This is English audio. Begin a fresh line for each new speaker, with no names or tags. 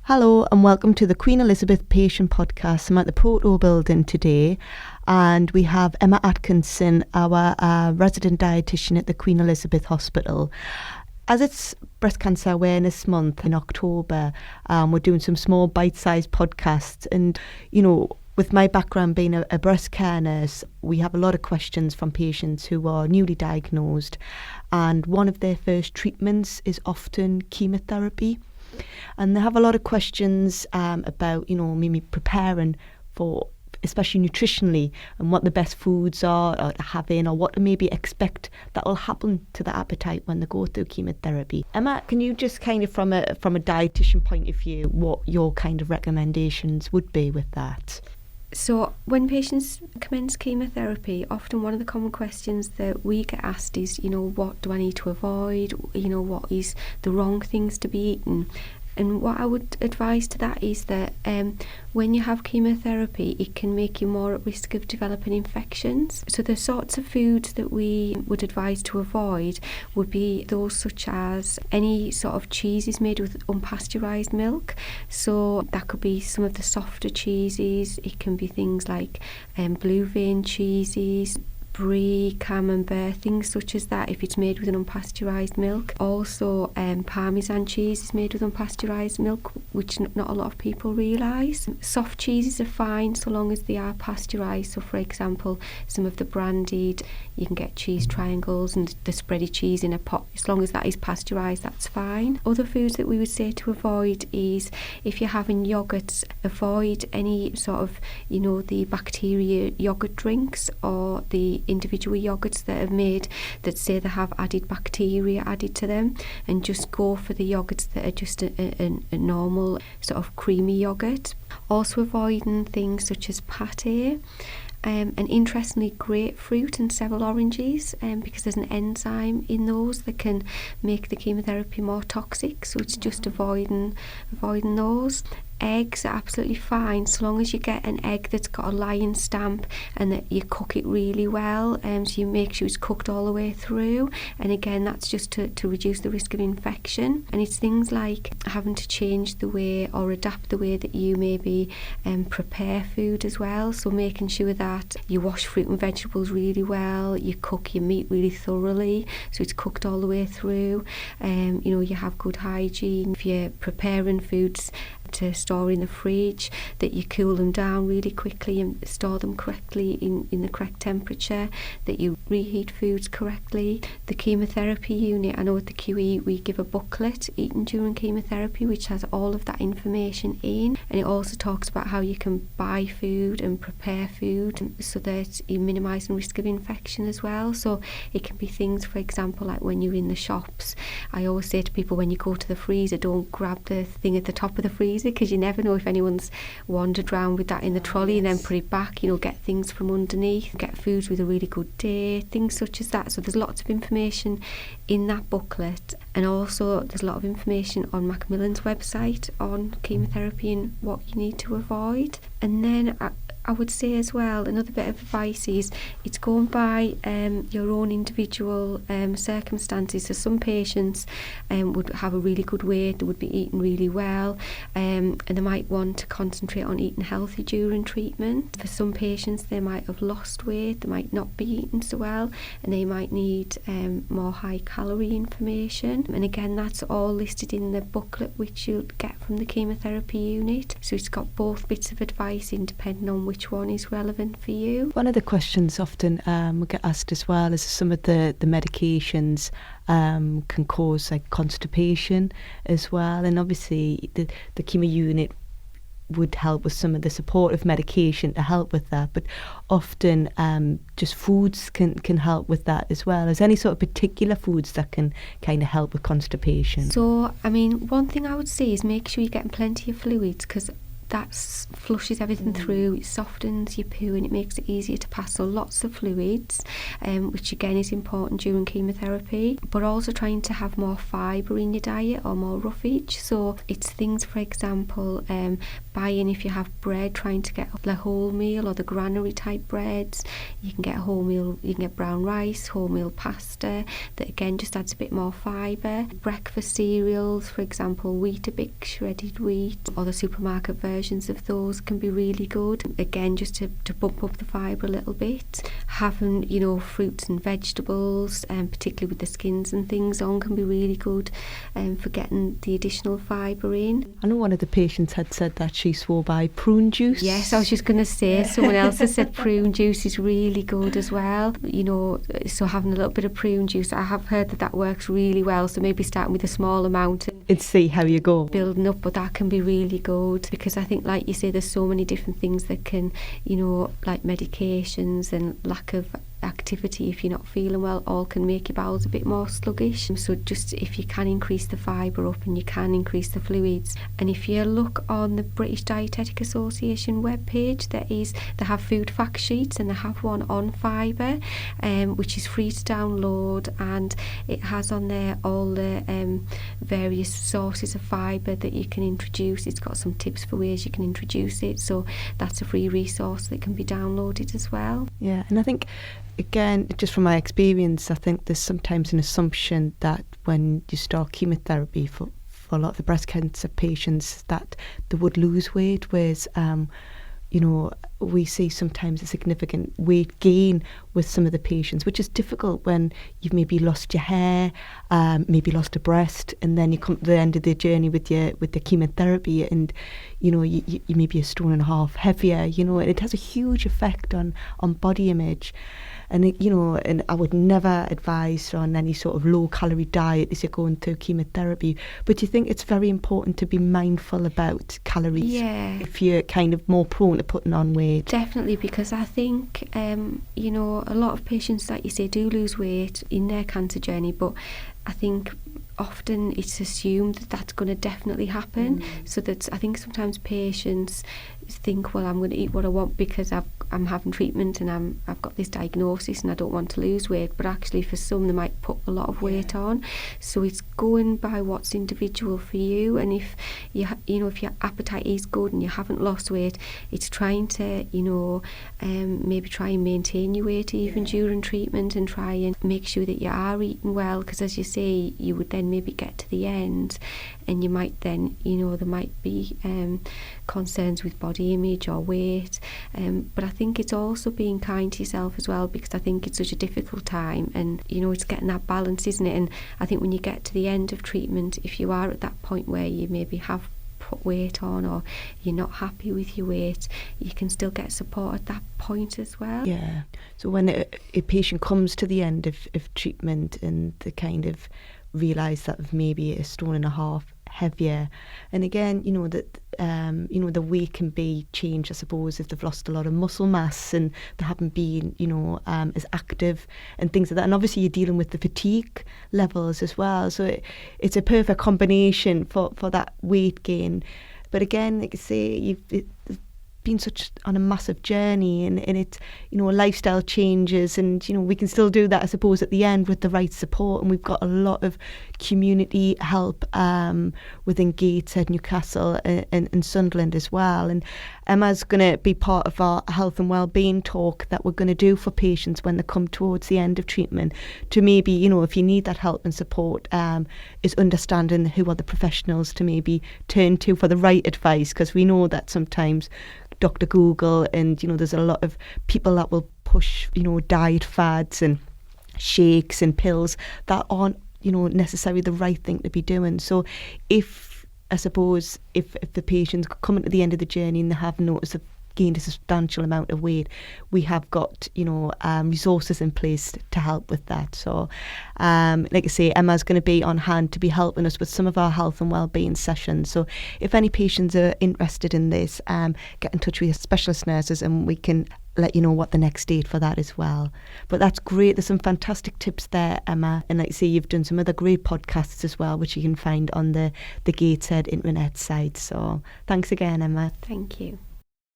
Hello and welcome to the Queen Elizabeth Patient Podcast. I'm at the Proto building today and we have Emma Atkinson, our resident dietitian at the Queen Elizabeth Hospital. As it's Breast Cancer Awareness Month in October, we're doing some small bite-sized podcasts and, with my background being a breast care nurse, we have a lot of questions from patients who are newly diagnosed, and one of their first treatments is often chemotherapy. And they have a lot of questions about, maybe preparing for, especially nutritionally, and what the best foods are to have in, or what to maybe expect that will happen to the appetite when they go through chemotherapy. Emma, can you just kind of, from a dietitian point of view, what your kind of recommendations would be with that?
So when patients commence chemotherapy, often one of the common questions that we get asked is, what do I need to avoid? What is the wrong things to be eaten? And what I would advise to that is that when you have chemotherapy, it can make you more at risk of developing infections. So the sorts of foods that we would advise to avoid would be those such as any sort of cheeses made with unpasteurised milk. So that could be some of the softer cheeses. It can be things like blue vein cheeses, brie, camembert, things such as that if it's made with an unpasteurised milk. Also Parmesan cheese is made with unpasteurised milk, which not a lot of people realise. Soft cheeses are fine so long as they are pasteurised. So for example, some of the branded, you can get cheese triangles and the spready cheese in a pot. As long as that is pasteurised, that's fine. Other foods that we would say to avoid is if you're having yogurts, avoid any sort of, the bacteria yogurt drinks or the individual yogurts that are made that say they have added bacteria added to them, and just go for the yogurts that are just a normal sort of creamy yogurt. Also avoiding things such as pate. And interestingly, grapefruit and several oranges, because there's an enzyme in those that can make the chemotherapy more toxic, so it's just avoiding those. Eggs are absolutely fine so long as you get an egg that's got a lion stamp and that you cook it really well, so you make sure it's cooked all the way through, and again that's just to reduce the risk of infection. And it's things like having to change the way or adapt the way that you maybe prepare food as well, so making sure that you wash fruit and vegetables really well, you cook your meat really thoroughly so it's cooked all the way through, you have good hygiene. If you're preparing foods to store in the fridge, that you cool them down really quickly and store them correctly in the correct temperature, that you reheat foods correctly. The chemotherapy unit, I know at the QE we give a booklet, Eating During Chemotherapy, which has all of that information in, and it also talks about how you can buy food and prepare food so that you're minimising risk of infection as well. So it can be things, for example, like when you're in the shops, I always say to people, when you go to the freezer, don't grab the thing at the top of the freezer, because you never know if anyone's wandered around with that in the trolley and then put it back. Get things from underneath, get foods with a really good date, things such as that. So there's lots of information in that booklet, and also there's a lot of information on Macmillan's website on chemotherapy and what you need to avoid. And then I would say as well, another bit of advice is it's going by your own individual circumstances. So some patients would have a really good weight, they would be eating really well, and they might want to concentrate on eating healthy during treatment. For some patients, they might have lost weight, they might not be eating so well, and they might need more high calorie information. And again, that's all listed in the booklet which you'll get from the chemotherapy unit. So it's got both bits of advice in depending on which one is relevant for you.
One of the questions often we get asked as well is some of the medications can cause like constipation as well, and obviously the chemo unit would help with some of the supportive medication to help with that, but often just foods can help with that as well. Is there any sort of particular foods that can kind of help with constipation?
So one thing I would say is make sure you're getting plenty of fluids, because that flushes everything through, it softens your poo and it makes it easier to pass. So lots of fluids, which again is important during chemotherapy, but also trying to have more fibre in your diet or more roughage. So it's things, for example, buying, if you have bread, trying to get the wholemeal or the granary type breads. You can get wholemeal, you can get brown rice, wholemeal pasta, that again just adds a bit more fibre. Breakfast cereals, for example, Weetabix, shredded wheat, or the supermarket versions of those can be really good. Again, just to bump up the fibre a little bit. Having, fruits and vegetables, particularly with the skins and things on, can be really good for getting the additional fibre in.
I know one of the patients had said that she swore by prune juice.
Yes, I was just going to say, someone else has said prune juice is really good as well. So having a little bit of prune juice, I have heard that works really well. So maybe starting with a small amount
and see how you go.
Building up, but that can be really good, because I think, like you say, there's so many different things that can, like medications and lack of activity, if you're not feeling well, all can make your bowels a bit more sluggish. So just if you can increase the fibre up and you can increase the fluids. And if you look on the British Dietetic Association webpage, they have food fact sheets, and they have one on fibre, which is free to download, and it has on there all the various sources of fibre that you can introduce. It's got some tips for ways you can introduce it, so that's a free resource that can be downloaded as well.
Yeah, and I think, again, just from my experience, I think there's sometimes an assumption that when you start chemotherapy for a lot of the breast cancer patients that they would lose weight, whereas we see sometimes a significant weight gain with some of the patients, which is difficult when you've maybe lost your hair, maybe lost a breast, and then you come to the end of the journey with the chemotherapy, and you may be a stone and a half heavier, and it has a huge effect on body image. And and I would never advise on any sort of low-calorie diet as you're going through chemotherapy. But you think it's very important to be mindful about calories, if you're kind of more prone to putting on weight.
Definitely, because I think a lot of patients, like you say, do lose weight in their cancer journey, but I think often it's assumed that that's going to definitely happen. So that I think sometimes patients think, well, I'm going to eat what I want because I'm having treatment and I've got this diagnosis and I don't want to lose weight. But actually, for some, they might put a lot of weight on. So it's going by what's individual for you. And if if your appetite is good and you haven't lost weight, it's trying to maybe try and maintain your weight even during treatment, and try and make sure that you are eating well. Because as you say, you would then maybe get to the end and you might then there might be concerns with body image or weight, but I think it's also being kind to yourself as well, because I think it's such a difficult time, and it's getting that balance, isn't it? And I think when you get to the end of treatment, if you are at that point where you maybe have put weight on or you're not happy with your weight, you can still get support at that point as well.
Yeah. So when a patient comes to the end of treatment and they kind of realise that maybe a stone and a half heavier, and again that the weight can be changed, I suppose, if they've lost a lot of muscle mass and they haven't been as active and things like that. And obviously you're dealing with the fatigue levels as well, so it's a perfect combination for that weight gain. But again, like I say, it's been such on a massive journey, and it's lifestyle changes, and we can still do that, I suppose, at the end with the right support. And we've got a lot of community help within Gateshead, Newcastle and Sunderland as well. And Emma's going to be part of our health and wellbeing talk that we're going to do for patients when they come towards the end of treatment, to maybe if you need that help and support, is understanding who are the professionals to maybe turn to for the right advice, because we know that sometimes Dr. Google and there's a lot of people that will push diet fads and shakes and pills that aren't necessarily the right thing to be doing. So if the patient's coming to the end of the journey and they have noticed they've gained a substantial amount of weight, we have got resources in place to help with that. So like I say, Emma's going to be on hand to be helping us with some of our health and wellbeing sessions. So if any patients are interested in this, get in touch with your specialist nurses and we can let you know what the next date for that as well. But that's great. There's some fantastic tips there, Emma. And like I say, you've done some other great podcasts as well, which you can find on the Gateshead internet site. So thanks again, Emma.
Thank you.